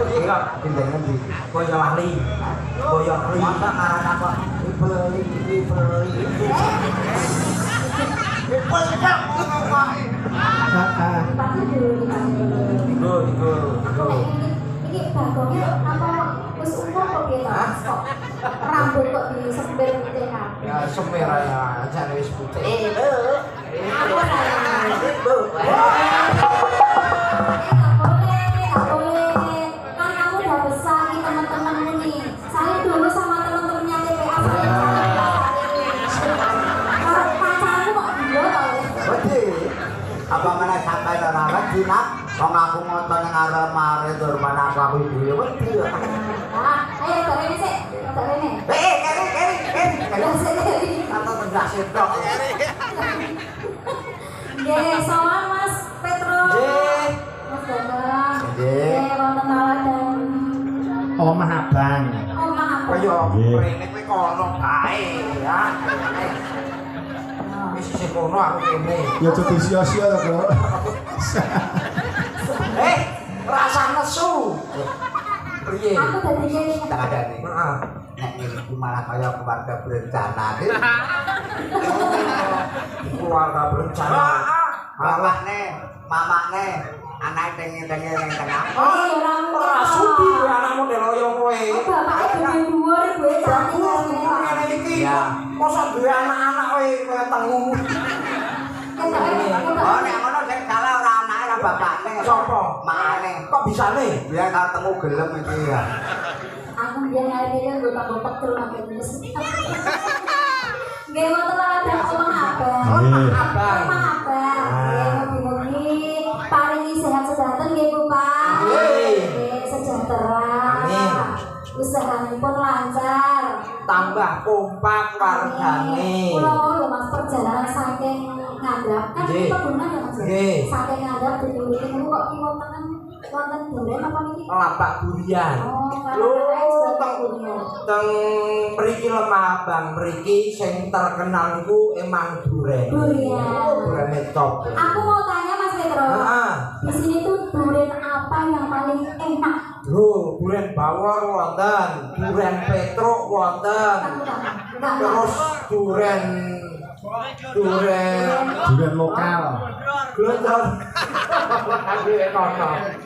Iya, pindahan di Boyolali. Boyolali. Masa ngaran apa? Dibeli. Tiga. Ini bagongnya apa? Wis umur kok piye to? Rambut kok disembir putih kan? Ya semir ya, jane wis putih. Apa nggak boleh. Kan kamu udah besar nih teman-temanmu nih. Saya dulu sama teman-temannya TPA saya pacarmu kok dua tau ya? Wedi. Apa meneh sampai ora wedi nak? Wong aku ngoten ning arep-arep tur mana aku dhewe wedi. Nah, ayo tak ini sih, tak ini. Keri. Apa tegak sedok. Nggih, sowan Mas Petro. Nggih. Mas Bambang. Nggih. Wonten Taladan. Omah abang. Omah apa? Kaya Nggih. mrene kowe kono kae ya. Wis sing kono aku kene. Ya cuti sia-sia to, Bro. Rasa nesu. Piye? Aku tadi ngene. Tak ada nih. Heeh. Nek iki malah kaya keluarga berencana iki. Keluarga berencana. Bapakne, mamakne, anake tengi-tengi ning tengah. Ora sudi anakmu deloyo kowe. Bapake dhewe dhuwur duwe cantik Ngene iki. Mosok duwe anak-anak kowe kaya tengu. Oh, nek ngono sing salah ora anake ora bapakne. Sopo? Makane. Kok bisane? Biar ketemu gelem iki ya. Aku biar ngerti kan gue tambah pekel pakai minus. Gak mau telat ada omah abang. Omah abang. Mugi-mugi paringi sehat sejahtera nggih Bu Pak. Nggih, sejahtera. Amin. Usahanipun lancar. Tambah kompak wargane. Kula Mas perjalanan saking Ngandap kan iki pegunungan ya Mas. Saking Ngandap dituruti niku kok wonten duren apa niki? Lapak Durian. Oh, teng mriki Lemah Abang mriki sing terkenal niku emang duren. Duren top. Aku mau tanya Mas Petro. Di sini tuh duren apa yang paling enak? Lho, duren Bawor wonten, duren Petruk wonten. Terus duren lokal. Glontor.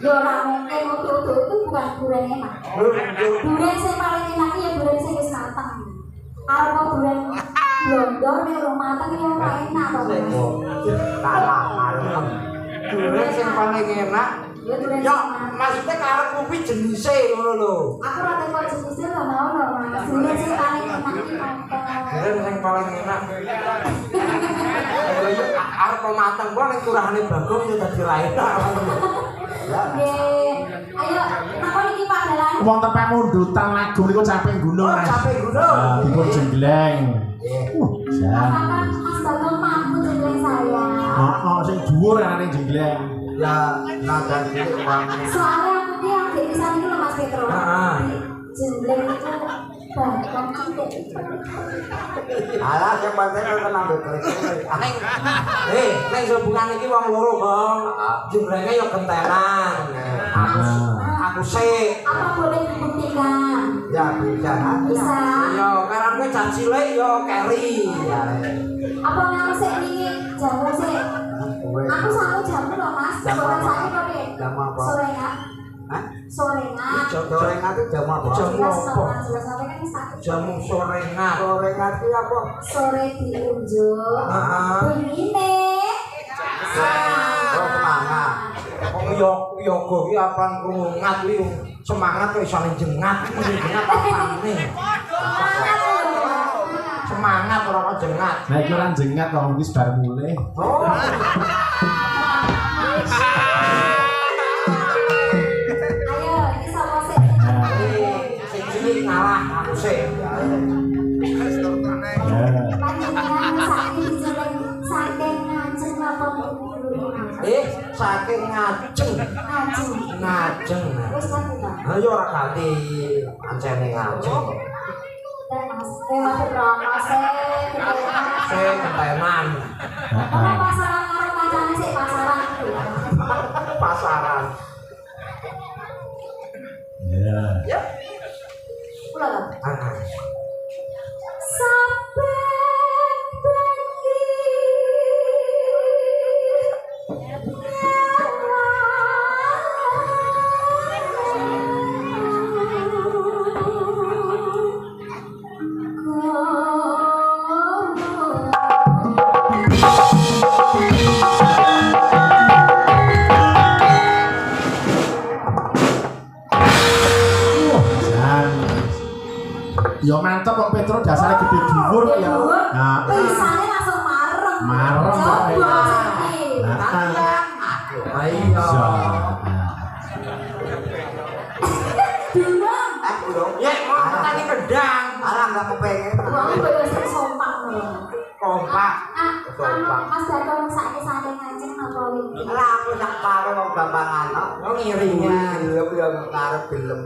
Ya ora mungkin itu bukan duren enak. Duren sing paling enak ya duren sing wis mateng. Arep mau duren blondor nek ora mateng ya ora enak to. Kalah malem. Duren sing paling enak. Ya duren. Ya, maksudnya karep kuwi jenise ngono lho. Aku ora teko jenisnya lho ono Mas. Duren sing paling enak iki apa? Duren sing paling enak. Arep mateng kok ning kurahane Bagong ya dadi ra enak. Nggih. Ayo, napa niki Pak Dalan? Wonten pamundutan lagu niku caping gunung, Mas. Caping gunung. Dipun jenggleng. Jan. Apakah Mas Bagong mampu jenggleng saya? Heeh, sing dhuwur anane jenggleng. Ya, nadan cilik wangi. Soalnya aku dia adik pisan iki lho Mas Petro. Jenggleng itu Bagong cilik. Alah sing penting tenang betul. Ning hubungan iki wong loro, Bang. Jumlahnya ya gentenan. Aku sik. Apa boleh dibuktikan? Ya bisa. Bisa. Ya karena kowe cah cilik ya keri. Apa nang sik niki jamu sik? Aku sanggup jamu loh Mas. Bukan saya kok piye? Jamu apa? Sorengan. Hah? Sorengan. Sorengan itu jamu apa? Jamu apa? Jelas sampai kan satu. Jamu sorengan. Sorengan itu apa? Sore diunjuk. Begini. Oh, semangat. Oh, yoga iki apaan krungat iki semangat kok iso jengat jengat apane. Semangat ora kok jengat. Nah, iki ora jengat wong wis bar mulih. Oh. Ayo, iki sapa sih? Sing cilik ngalah aku sih. Panjenengan saiki dijeleng saking ngajeng apa Saking ngajeng. Ngajeng. Wis kan ta? Ayo ora ganti pancene ngajeng. Mas, masuk drama Saya ketenan. Apa pasaran karo kancane sik pasaran. Pasaran. Ya. Ya. Kula lho. Sampai Yo mantep kok Petro dasarnya gede dhuwur kok ya. Nah, tulisannya langsung marem. Marem, Pak. Ayo. Durung. Belum. Ya, mau tani pedang. Alah enggak kepengen. Wong koyo sing sompak lho. Kompak. Mas Dakon sakit-sakit ngancing napa wingi? Lah aku sak pare wong gampangan. Wong ngiringan. Gelem yo karep gelem.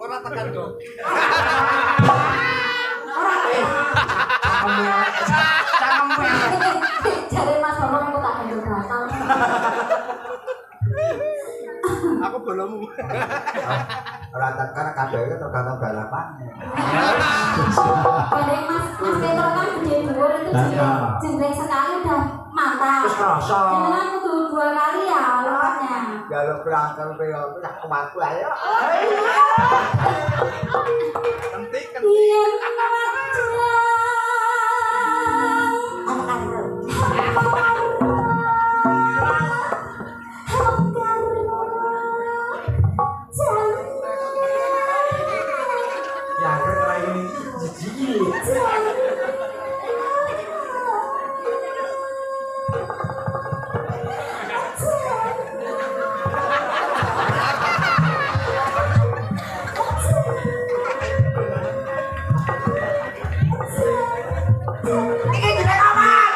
Ora tekan kok. Ora. Jare Mas Bambang kok tak gendong gatal. Aku belum. Ora tekan kabeh tergantung balapan. Kadang Mas Petro kan gede dhuwur itu jembreng sekali udah mantap. Terus rasa. Jangan kudu 2 kali ya lewatnya. Kalau berangkat koyo tak kuatku ayo. Iya, anak-anak. Ya kira ini jijik. Iki jenenge aman.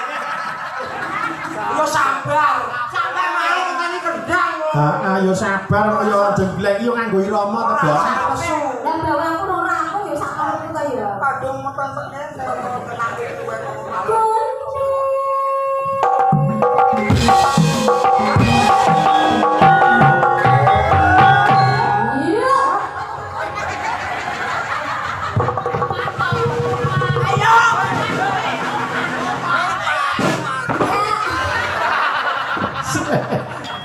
Yo sabar. Sabar malu tani kendang kok. Heeh, yo sabar kok yo jenggleng yo nganggo irama tegone. Lah bawangku ora rampung ya sak karepku ta ya. Kadung metontonnya kenake kuwe kok.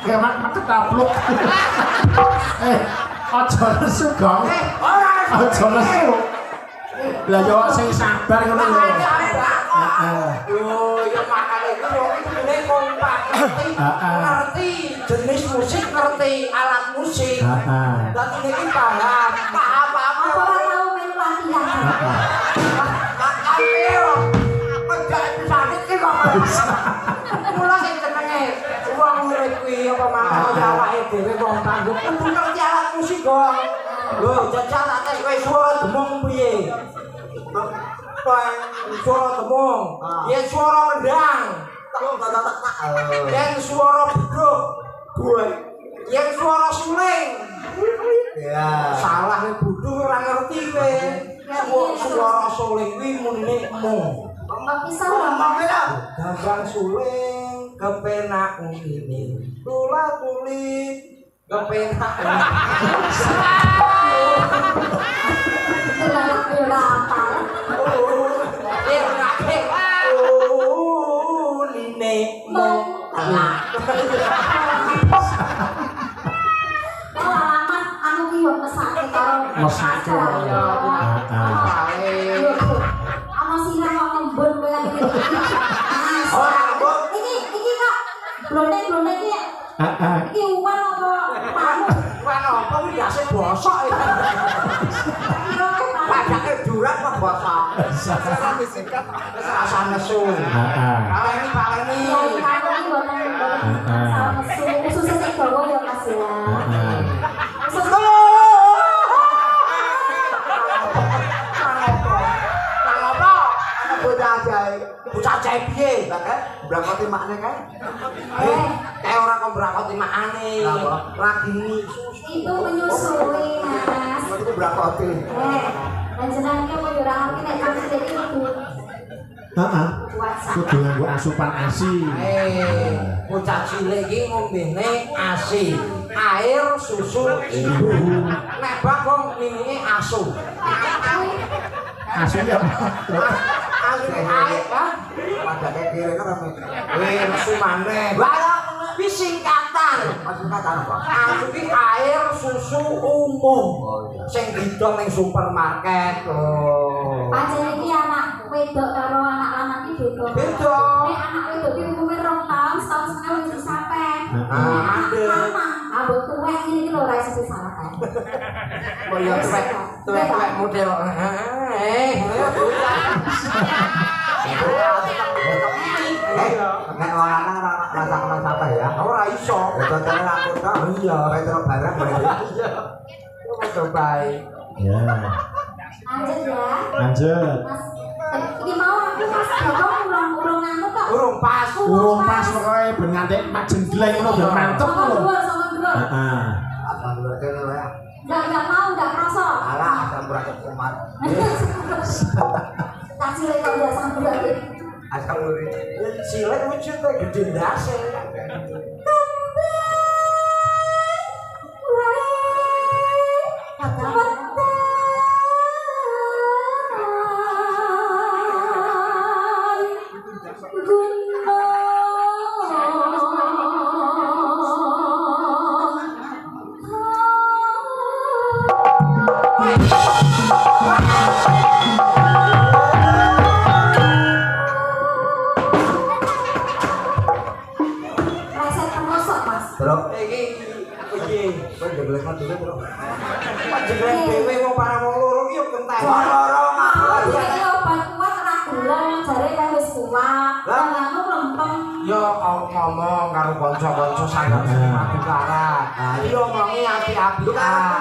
Kemak ketapluk. Aja nesu, Gong. Aja nesu. Lah yo sing sabar ngono lho. Heeh. Yo, ya makane iku yo kudune kompak. Ngerti jenis musik, ngerti alat musik. Heeh. Dadi iki paham. Apa-apa. Apa ora tau melu latihan. Ayo. Enggak bisa iki kok. Mula sing jenenge wong urip kuwi apa mau awake dhewe wong tangguh kudu ngerti alat musik kok. Lho, jajal tak tes kowe suara demung piye? Suara demung, yen suara kendang, yen suara beduk, yen suara suling. Ya, salah nek budhu ora ngerti kowe. Suara suling kuwi munine mu. Bisa lho. Gambang suling kepenak ngene. Tula kulit kepenak. Ora apa. Alamat anu ki yo mesake karo Mesake. Ana sirah kok ngembun kowe iki. Ora kok. Iki kok bloneng-bloneng iki. Heeh. Iki uwan apa pamu? Wan apa kuwi biasa bosok iki. Padake durat kok bosok. Wis rasa nesu. Heeh. Paleni. Kali mboten salah mesu. Susah sing dawa ya Mas ya. Heeh. Bocah jae piye? Lah kan brangkoti makne kae. Kae ora kok brangkoti makane. Ragini Itu menyusui Mas. itu brangkoti. Dan jenenge mau yo ora ngerti nek kamu jadi kudu Heeh. puasa. Kudu nganggo asupan ASI. Bocah cilik iki ngombene ASI. Air susu ibu. Nek bakong ini asu. ASI ya. Asu air kan? Padahal kira kan Asu maneh. Balak wis singkatan. singkatan apa? Asu iki air susu umum. Sing didol ning supermarket. Pancen iki anak wedok karo anak lanang iki beda. Beda. Nek anak wedok iki umumnya 2 tahun, setahun setengah wis disampek. Mandek. Abot tuwek iki lho ora iso disalahan. Koyo tuwek model. Nek wong lanang rasa apa ya? Ora iso. Betul-betul aku tok. Iya, retro barang berarti. Coba bae. Ya. Lanjut ya. Lanjut. Mas, ini mau aku Mas Gogong urung ngantuk kok. Urung pas. Urung pas pokoke ben ngantek mak jenggleng ngono ben mantep Sama lho. dhuwur, sama dhuwur. Heeh. Apa dulu kene wae. Enggak mau, enggak kerasa. Alah, asam berat kumat. Tak cilik kok udah sama dhuwur. Asam luri. Cilik wujud kok gede ndase. Reset termosok Mas. Bro, Iki piye? kowe jeblek dulu, Bro. Panjenengan dhewe wong para wong loro iki yo kentek. Loro Mau iki obat kuat ora gelem jare kae wis kuat. Lah anu lempeng. Yo ngomong karo kanca-kanca sangat madukara. Iki omongi api-apian.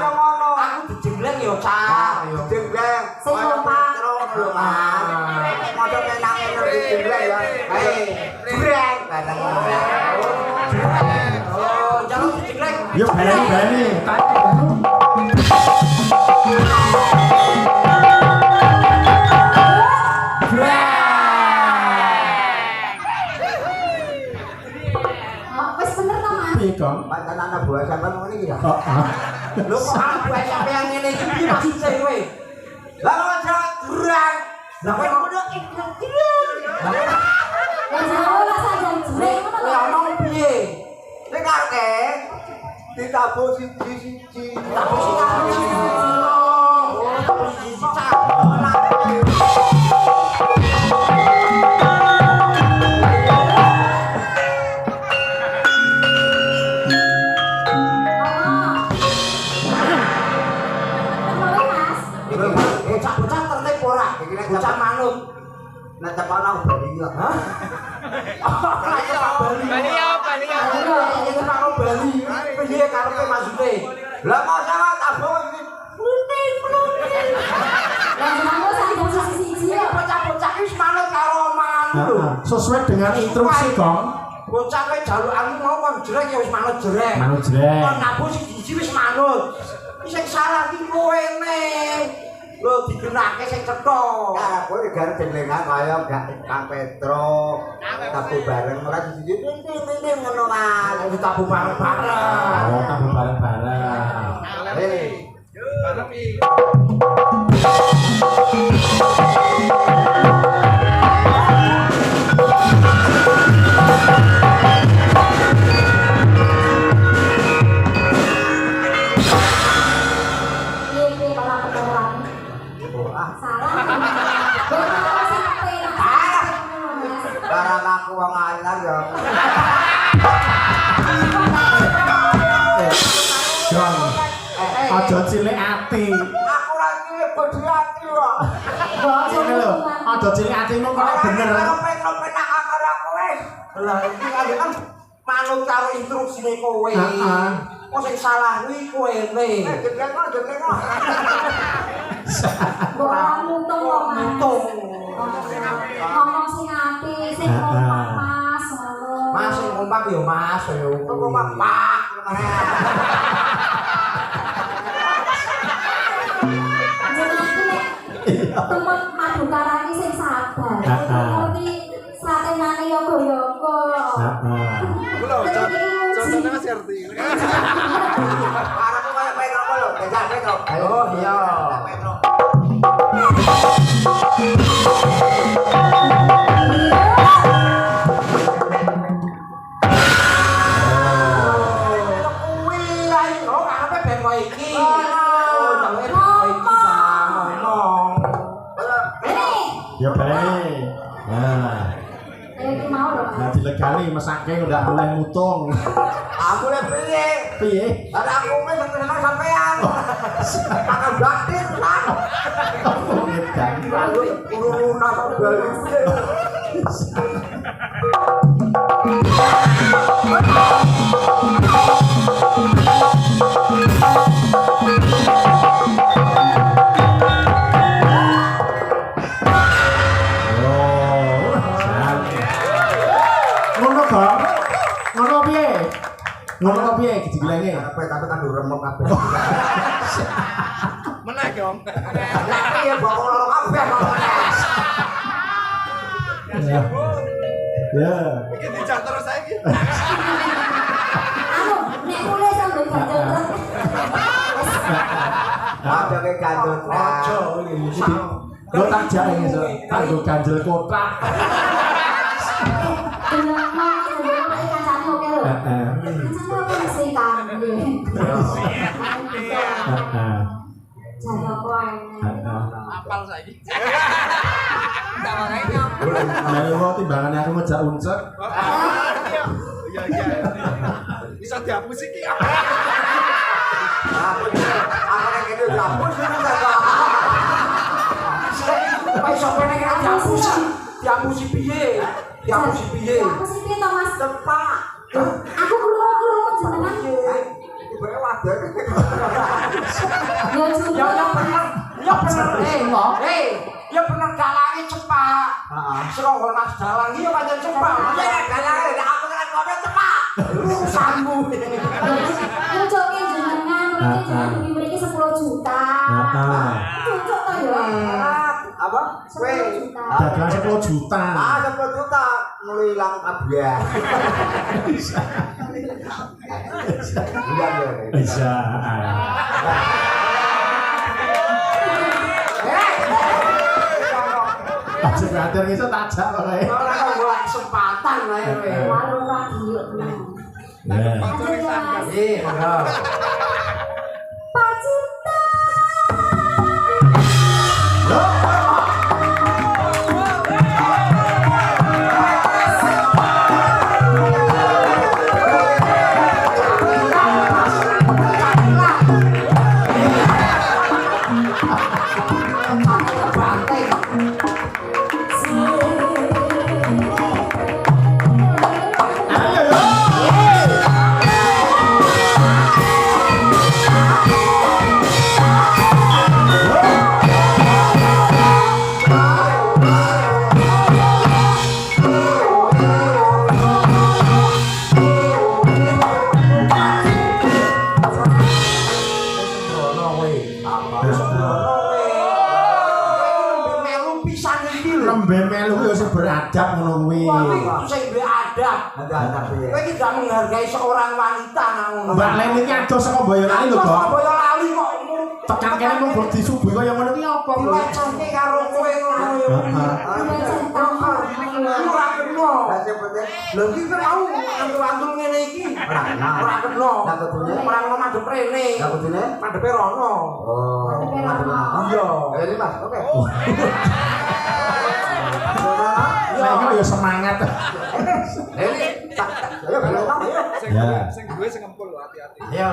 Aku dijengleng yo cah. Jeblek. Sing kompak. Lho, Mas. Moco penang ngene jeblek ya. Jreng. Bareng. Oh, jaluk dijengleng. Yo bani. Wis bener to Mas? Piye, Kong? Pancen anak buah sampean ngene iki ya. Oh, Lho kok anak buah sampean ngene iki piye maksudnya kowe? Lah kok jreng. Lah kowe ngono iki. Lah jare lah saja jreng ngono Kowe lho. omong piye? Nek kate ditabuh siji-siji. Tapi sing bocah-bocah tertib ora? Bocah manut. Nek tepan aku bali ya. Hah? Bali apa? Ini karo Bali. Piye karepe maksude? Lah mau sama tabuh iki. Lah jenengmu saja sisi-sisi Iki kok. bocah-bocah wis manut karo omonganmu lho. sesuai dengan instruksi, Kong. Bocah kowe jalukanmu mau kon jreng ya wis manut jreng. Manut jreng. Kon nabuh siji wis manut. Sing salah iki kowe ne. Lho digenake sing cetha. Ya, kowe gara jenglengan kaya gak Kang Petro. Tabuh bareng ora siji ini ngono Mas. Ditabuh bareng-bareng. Oh, tabuh bareng-bareng. Hei. Piye para keterangan. Salah. Bener sing penak. Barang aku wong anyar ya. Kong. Aja cilik ati. Aku lagi bodhi ati kok. Ngene lho, aja cilik atimu kok bener. Penak karo kowe. Lah iki kan manut karo instruksine kowe. Heeh. Kok sing salah kuwi kowe ne. Jenglengan kok. Ora mutung kok Mas. Untung. Ngomong sing apik, sing kompak Mas. ngono. Mas sing kompak yo Mas yo. Kompak pak. Jeneng iki nek temen madukara iki sing sabar. Heeh. Ngerti Anakku kayak Petro apa lho? Beda Petro. Oh iya. Petro. Kuwi ayo ngarepe ben koyo iki. Oh, nang koyo iki ngomong. Ini. Ya baik. Nah, Ayo iki mau lho, Mas. nah dilegali mesake udah boleh mutung. Aku le piye? Piye? Ada aku meh seneng sampean. Makan baktir kan. Edan. Lalu uruna kok bali. Oh, ngono kok. Ngono piye? Ngono kok piye dibilenge? Tapi kan remuk kabeh. Meneh dong. Lah piye bokong loro kabeh ngomongnya. Ya. Ya. Iki dijar terus saiki. Anu, nek mulai sambil ganjel terus. Ada ke gandut. Ojo iki. Lo tak jare iso. Kanggo ganjel kotak. Bener mau sebelum mulai kancane oke lho. Heeh. Kancane oke mesti kambing. Heeh. Jaga koe. Heeh. Apal saiki. Tak makane. Lah lo timbangane aku ngejak uncek. Iya iya. Bisa dihapus iki. Aku nek kene dihapus Pak sampe nek diapusi piye? Diapusi piye? Aku sih piye to, Mas? tepak. Aku krungu jenengan. Ibae wadah. Ya juga. Ya bener. Ya bener. Ya bener galange cepak. Heeh. Seronggo nas dalang iki ya pancen cepak. Ya nek galange aku kan kowe tepak. Urusanmu. Yo jokin jenengan, mriki jenengan mriki 10 juta. Heeh. Cocok to yo. Apa? 10 juta. Dagang 10 juta. 10 juta mulai ilang kabeh. Iya ya. Bisa. Aja ngatur iso tajak kok kae. Ora kok golek kesempatan wae kowe. Warung radio tenan. Ya. Aja ya, Mas. Monggo. Pak Cinta. Ayo yo. Sembrono kowe. Melu pisan iki lho. Lembe melu yo sing beradab ngono kuwi. Wah, iki sing duwe adab. Ada piye? Kowe iki gak menghargai seorang wanita nang ngono. Mbak Len iki adoh saka Boyolali lho, Kok. Boyo lali kok. Tekan kene mung bukti subuh kaya ngono ki apa, Bro? Dilecehke karo kowe ngono ya. Ora kena. Lah sing penting Lho iki kan mau antul-antul ngene iki. ora kenal. Ora kena. Lah kudune? Ora kena madhep rene. Lah kudune? Madhepe rono. Oh, Iya. Jadi Mas, oke. Lah iki yo semangat. Ini ayo belok ayo. Sing duwe sing ngempul hati-hati. Yo.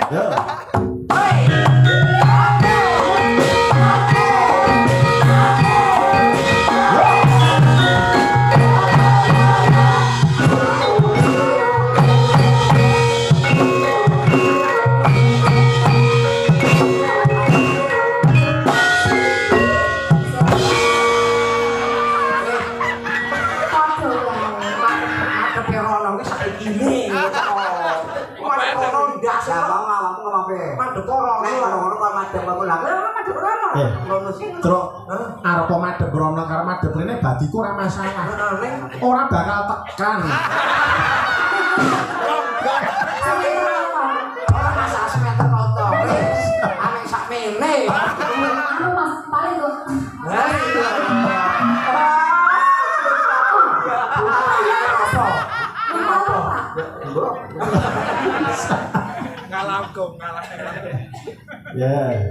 Yo. Madhepe rono ki sak iki. Madhep rono ndas. Lah ngomong ngomong pe. Madhep rono. Nek ngono kok madhep aku lah. Madhep rono. Ngono sih. Truk arep madhep rono karo madhep rene badiku ora masalah. Ning Ora bakal tekan. tembok. Ngalah gong, ngalah. Ya.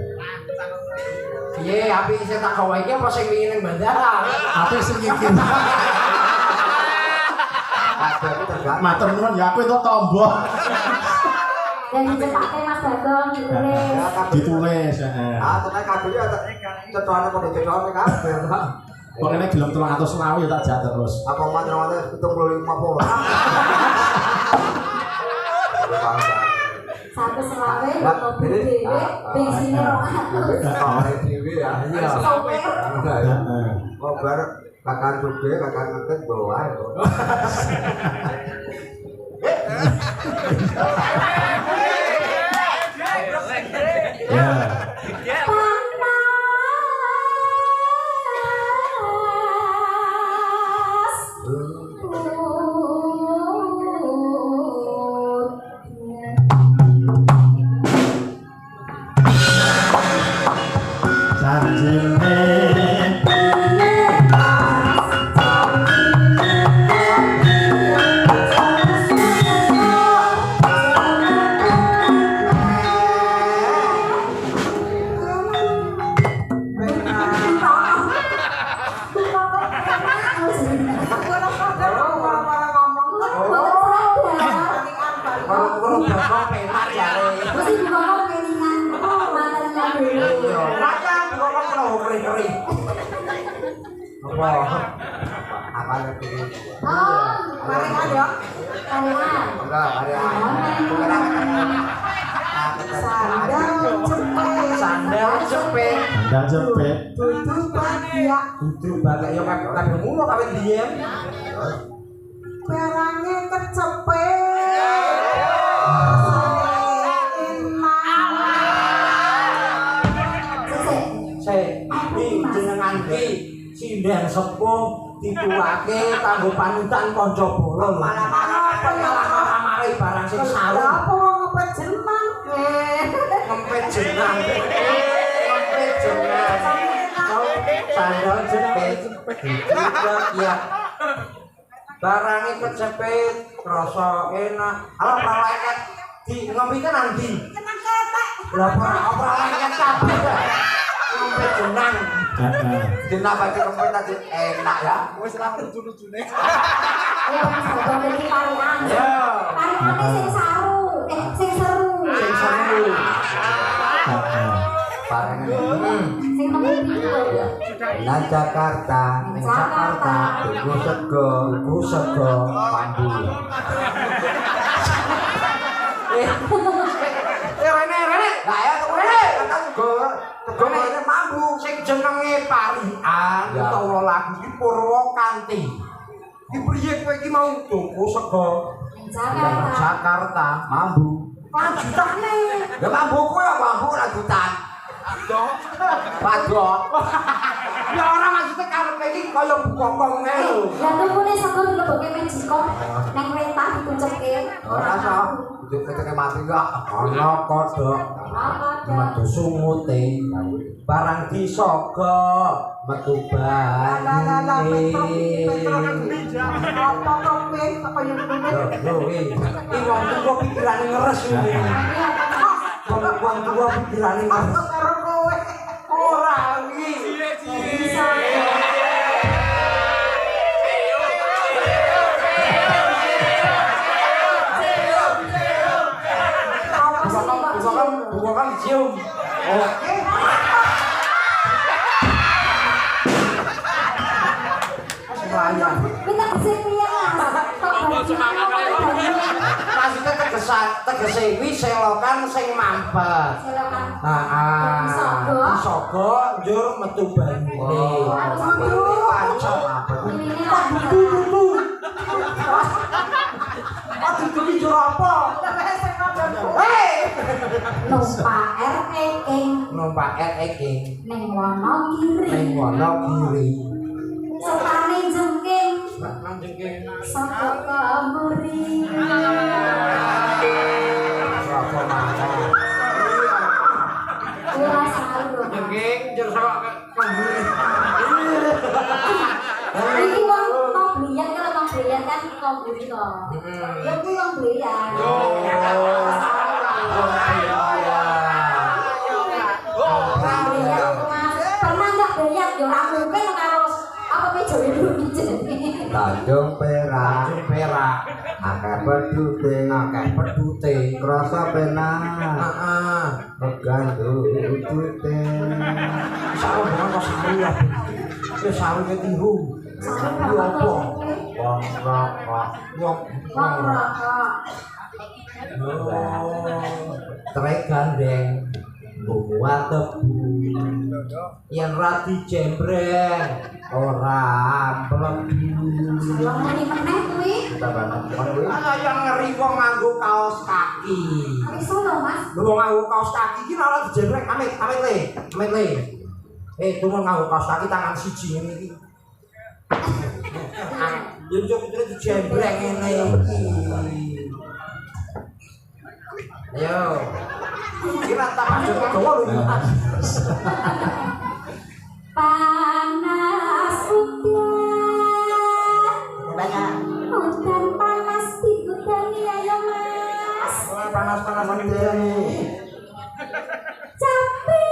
Piye api sing tak gawe iki apa sing wingi ning bandara? Apa sing iki? Ada itu tergantung. Matur nuwun ya aku entuk tombol. Dan dicetakkan Mas Bagong Ditulis ya. Tekan kabelnya cetokan kok dicetok kabel. Pokoknya gelem 300 ya tak jak terus. Apa mantra-mantra 75 pola. satu selawe, mobil dewe, bensinnya 200. Soalnya dewe ya. Sopir. Oh bar kakak juga kakak ngetes bawa. Ya. Apa lagi? Sandal jepit. Duduk bahagia. Duduk bahagia yo kan ngono kawit diem. Barangnya kecepet. Jenengan ki sindang sepuh dituake kanggo panutan kanca bola. Malah mari barang sing saru. Apa ngepet jenang? Ngempet jenang. Ngempet jenang. Sandal jepit. Ya. Barangnya kecepet, rasa enak. Halo peralaikan di ngomongin nanti. Kenang ketek. Lah peralaikan kabeh. Ngempet jenang. Dina bagi kempet tadi enak ya. Wis lah lucu-lucune. Ya Mas Bagong iki parian. Pariane sing saru, sing seru. Sing seru. Sing nemu pitu. Nang Jakarta, tuku sego, pambu. Rene. Lah ya tuku rene, kan tego Gone mambu sing jenenge Parian utawa lagu iki Purwakanti. Iki priye kowe iki mau tuku sego Jakarta. Jakarta mambu. Lanjutane. Ya mambuku ya mambu lanjutan. Padok. Ya ora maksudnya karepe iki kaya bukokong ae lho. Lah tukune sego dilebokke Mexico nang kereta dikunceke. Ora so, diketeke mati kok. Ana kodhok metu sumute barang disogo metu banyune. Apa kowe apa yang Lho iki wong tuwa pikirane ngeres ngene. Wong tuwa pikirane ngeres. karo kowe? Ora iki. Bisa. Bukan cium. Oke. Semuanya. Minta kesepian Mas. Maksudnya tegese kuwi selokan sing mampet. Silakan. Sogo njur metu banyune. Pancok. Ini lagi. Aduh iki njur apa? Hei, numpak RE Neng Wonogiri. ning Wonogiri. Setane jengking. Nang jengking. Saka kaburi. Apa maneh? Ora saru. Jengking njur saka kemburi. Iki wong bliyan kalau wong bliyan kan kaburi to. Ya kuwi wong bliyan. pedute akeh pedute krasa penak heeh megandu utute sawo kok sawi ya wis sawi ke tiru Sawi yo apa wong rokok yo Wong rokok. trek gandeng buat tebu yang rati jembreng ora mlebu Wong muni meneh kuwi. kita banget kuwi ana yang ngeri wong nganggo kaos kaki Iso lho, Mas. lu nganggo kaos kaki iki ora dijembreng amit le tuh nganggo kaos kaki tangan siji ngene iki yo coba dijembreng ngene iki ayo kira tak masuk Jawa lho Panas udan. Udan panas digudani ayo Mas. panas-panas ngene Capek.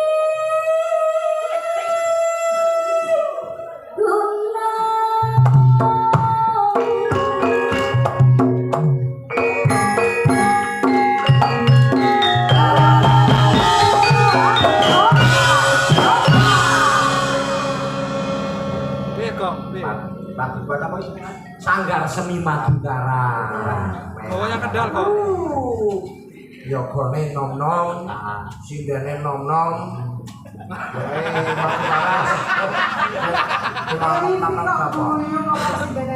bagus buat apa sih Sanggar Seni Madukara. Bawanya Kendal kok. Yogane nom-nom, sindene nom-nom.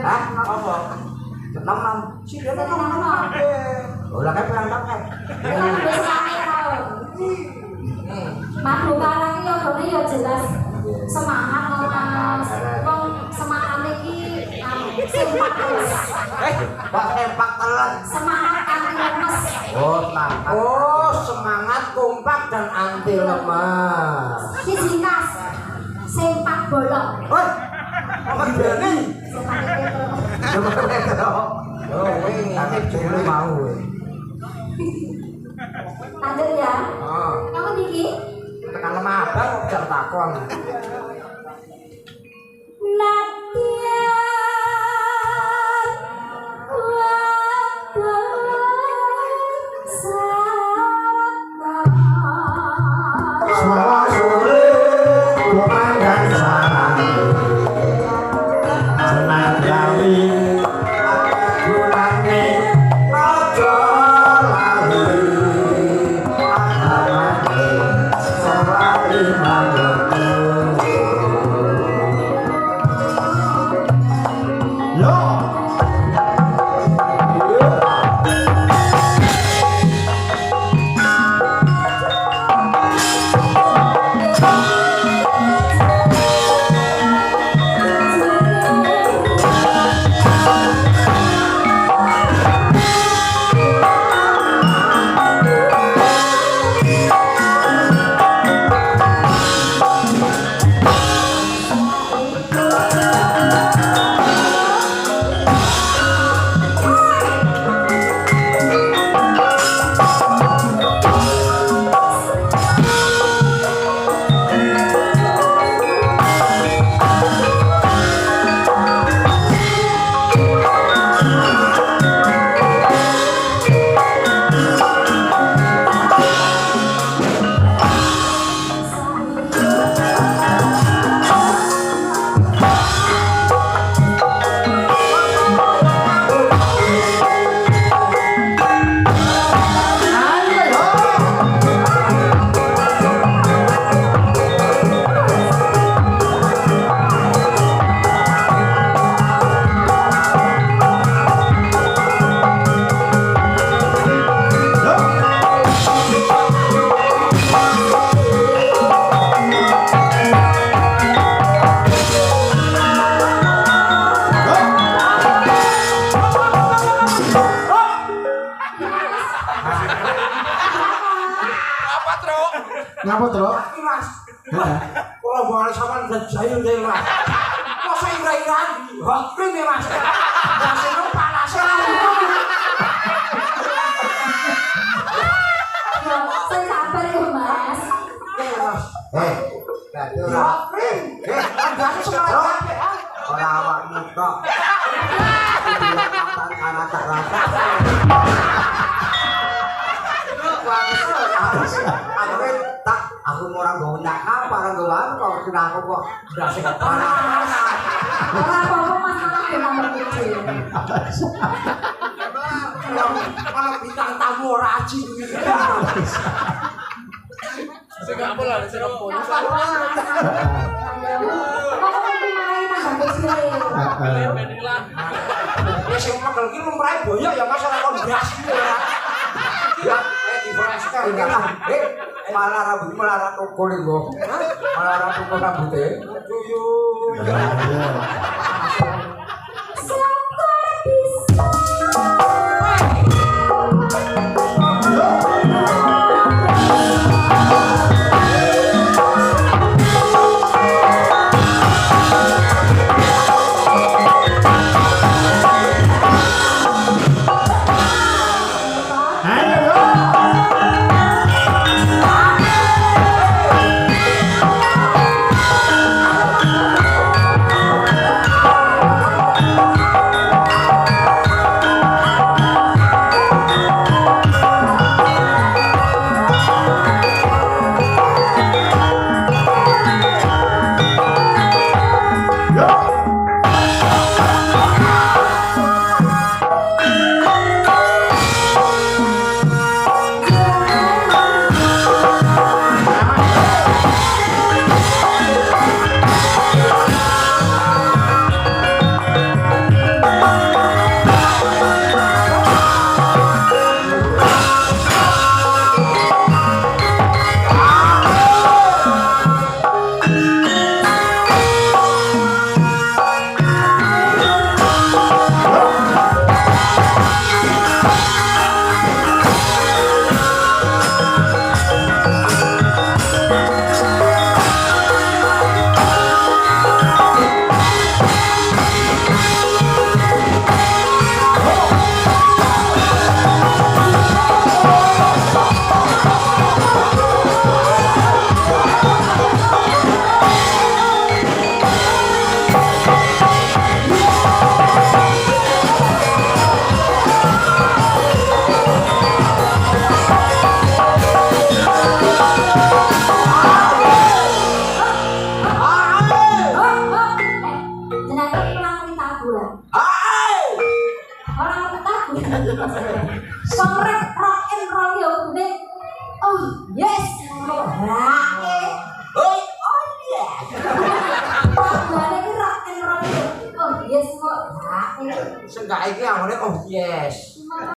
Hah? Apa? Nom-nom. Sindene nom-nom. Ora kae perantau kae. Madukara iki yogane ya jelas semangat loh Mas. Wong semangat iki sempak terus. Kok sempak telan? Semangat anti lemes. Oh, semangat. Oh, semangat kompak dan anti lemas. Sisikas sempak bolong. Woi, apa berani? Sempak Petro. Oh, ini jule mau. Lanjut ya. Oh, Kamu Diki? tekan lemah abang ujar takon. Nadia Suara sore kumandang sarang senang kali gunane ojo lali agamane sawari mangerti yo ngapa Tro? Iki Mas. Heeh. Kalau boleh sampean jayu deh Mas. Masa ira-iraan hot cream ya Mas. Rasane panas lagi. Yo, saya sabar ya Mas. Mas. Dadi Hot ora cream. Enggak semangat. ora awakmu tok. Iki lek mantan anak tak rasa. Oh, ndak apa orang gua kok sudah aku kok sudah sehat parah. Ora apa-apa masalah ya nomor 7. Kalau bintang tamu ora aji kuwi. Sing gak apa lah, sing apa. Ya sing megel ki lumrahe boyok ya masalah kondras iki ora. Ya di fresker Enggak lah. Malah rambut malah tukul iku. Malah tukul rambutnya. Tuyul. Kongres rock and roll ya kudune. Oh, yes. Oh yeah. Padahal iki rock and roll. Oh, yes kok. Sing gak iki amune oh yes.